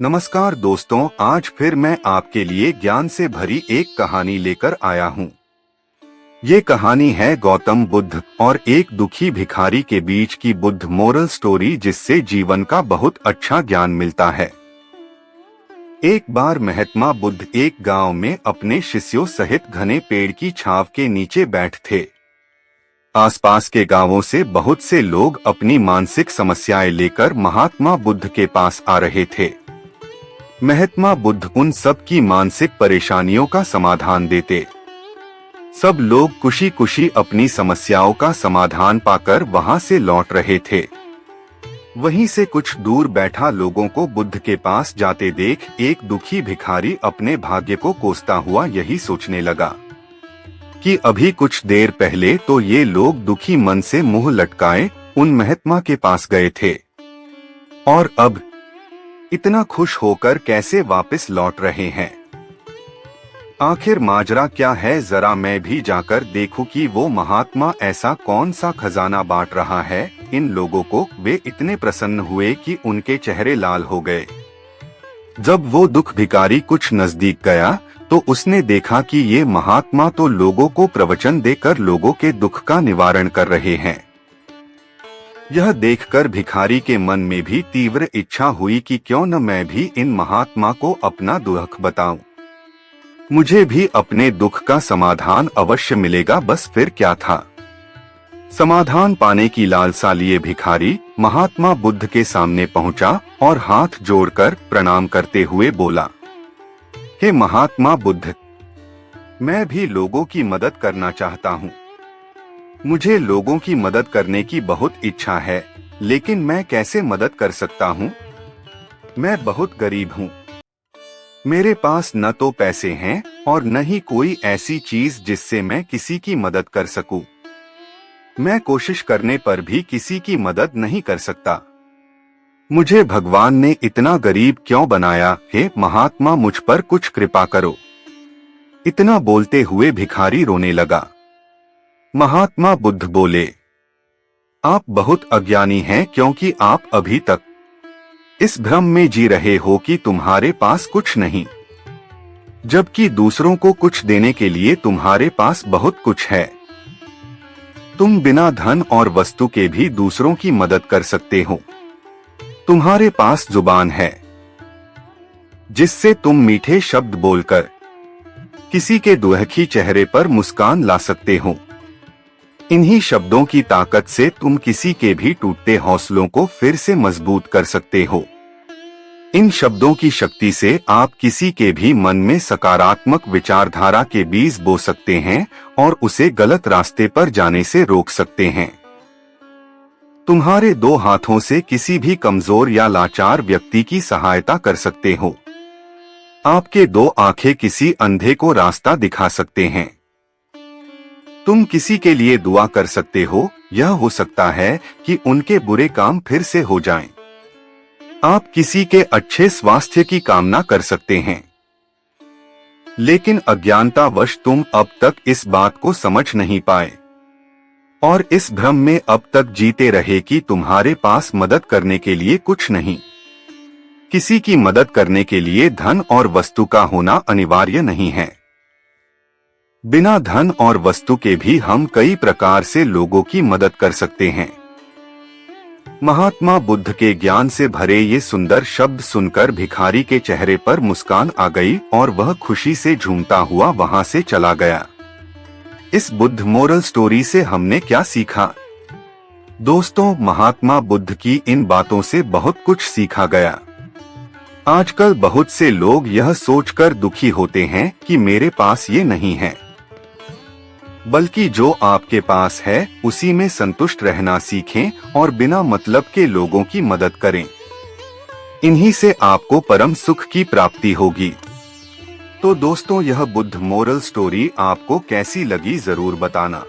नमस्कार दोस्तों, आज फिर मैं आपके लिए ज्ञान से भरी एक कहानी लेकर आया हूँ। ये कहानी है गौतम बुद्ध और एक दुखी भिखारी के बीच की बुद्ध मोरल स्टोरी, जिससे जीवन का बहुत अच्छा ज्ञान मिलता है। एक बार महात्मा बुद्ध एक गांव में अपने शिष्यों सहित घने पेड़ की छांव के नीचे बैठ थे। आसपास के गांवों से बहुत से लोग अपनी मानसिक समस्याएं लेकर महात्मा बुद्ध के पास आ रहे थे। महात्मा बुद्ध उन सब की मानसिक परेशानियों का समाधान देते। सब लोग खुशी खुशी अपनी समस्याओं का समाधान पाकर वहां से लौट रहे थे। वहीं से कुछ दूर बैठा लोगों को बुद्ध के पास जाते देख एक दुखी भिखारी अपने भाग्य को कोसता हुआ यही सोचने लगा कि अभी कुछ देर पहले तो ये लोग दुखी मन से मुंह लटकाए उन महात्मा के पास गए थे, और अब इतना खुश होकर कैसे वापस लौट रहे हैं। आखिर माजरा क्या है, जरा मैं भी जाकर देखूं कि वो महात्मा ऐसा कौन सा खजाना बांट रहा है इन लोगों को। वे इतने प्रसन्न हुए कि उनके चेहरे लाल हो गए। जब वो दुख भिखारी कुछ नजदीक गया तो उसने देखा कि ये महात्मा तो लोगों को प्रवचन देकर लोगों के दुख का निवारण कर रहे हैं। यह देखकर भिखारी के मन में भी तीव्र इच्छा हुई कि क्यों न मैं भी इन महात्मा को अपना दुख बताऊं। मुझे भी अपने दुख का समाधान अवश्य मिलेगा, बस फिर क्या था। समाधान पाने की लालसा लिए भिखारी महात्मा बुद्ध के सामने पहुंचा और हाथ जोड़कर प्रणाम करते हुए बोला, हे महात्मा बुद्ध, मैं भी लोगों की मदद करना चाहता हूँ। मुझे लोगों की मदद करने की बहुत इच्छा है, लेकिन मैं कैसे मदद कर सकता हूँ। मैं बहुत गरीब हूँ। मेरे पास न तो पैसे हैं और न ही कोई ऐसी चीज जिससे मैं किसी की मदद कर सकूं। मैं कोशिश करने पर भी किसी की मदद नहीं कर सकता। मुझे भगवान ने इतना गरीब क्यों बनाया। हे महात्मा, मुझ पर कुछ कृपा करो। इतना बोलते हुए भिखारी रोने लगा। महात्मा बुद्ध बोले, आप बहुत अज्ञानी हैं, क्योंकि आप अभी तक इस भ्रम में जी रहे हो कि तुम्हारे पास कुछ नहीं, जबकि दूसरों को कुछ देने के लिए तुम्हारे पास बहुत कुछ है। तुम बिना धन और वस्तु के भी दूसरों की मदद कर सकते हो। तुम्हारे पास जुबान है, जिससे तुम मीठे शब्द बोलकर किसी के दुखी चेहरे पर मुस्कान ला सकते हो। इन्हीं शब्दों की ताकत से तुम किसी के भी टूटते हौसलों को फिर से मजबूत कर सकते हो। इन शब्दों की शक्ति से आप किसी के भी मन में सकारात्मक विचारधारा के बीज बो सकते हैं और उसे गलत रास्ते पर जाने से रोक सकते हैं। तुम्हारे दो हाथों से किसी भी कमजोर या लाचार व्यक्ति की सहायता कर सकते हो। आपके दो आंखें किसी अंधे को रास्ता दिखा सकते हैं। तुम किसी के लिए दुआ कर सकते हो। यह हो सकता है कि उनके बुरे काम फिर से हो जाएं। आप किसी के अच्छे स्वास्थ्य की कामना कर सकते हैं, लेकिन अज्ञानतावश तुम अब तक इस बात को समझ नहीं पाए और इस भ्रम में अब तक जीते रहे कि तुम्हारे पास मदद करने के लिए कुछ नहीं। किसी की मदद करने के लिए धन और वस्तु का होना अनिवार्य नहीं है। बिना धन और वस्तु के भी हम कई प्रकार से लोगों की मदद कर सकते हैं। महात्मा बुद्ध के ज्ञान से भरे ये सुंदर शब्द सुनकर भिखारी के चेहरे पर मुस्कान आ गई और वह खुशी से झूमता हुआ वहां से चला गया। इस बुद्ध मोरल स्टोरी से हमने क्या सीखा? दोस्तों, महात्मा बुद्ध की इन बातों से बहुत कुछ सीखा गया। आजकल बहुत से लोग यह सोचकर दुखी होते हैं कि मेरे पास ये नहीं है, बल्कि जो आपके पास है उसी में संतुष्ट रहना सीखें और बिना मतलब के लोगों की मदद करें। इन्हीं से आपको परम सुख की प्राप्ति होगी। तो दोस्तों, यह बुद्ध मोरल स्टोरी आपको कैसी लगी जरूर बताना।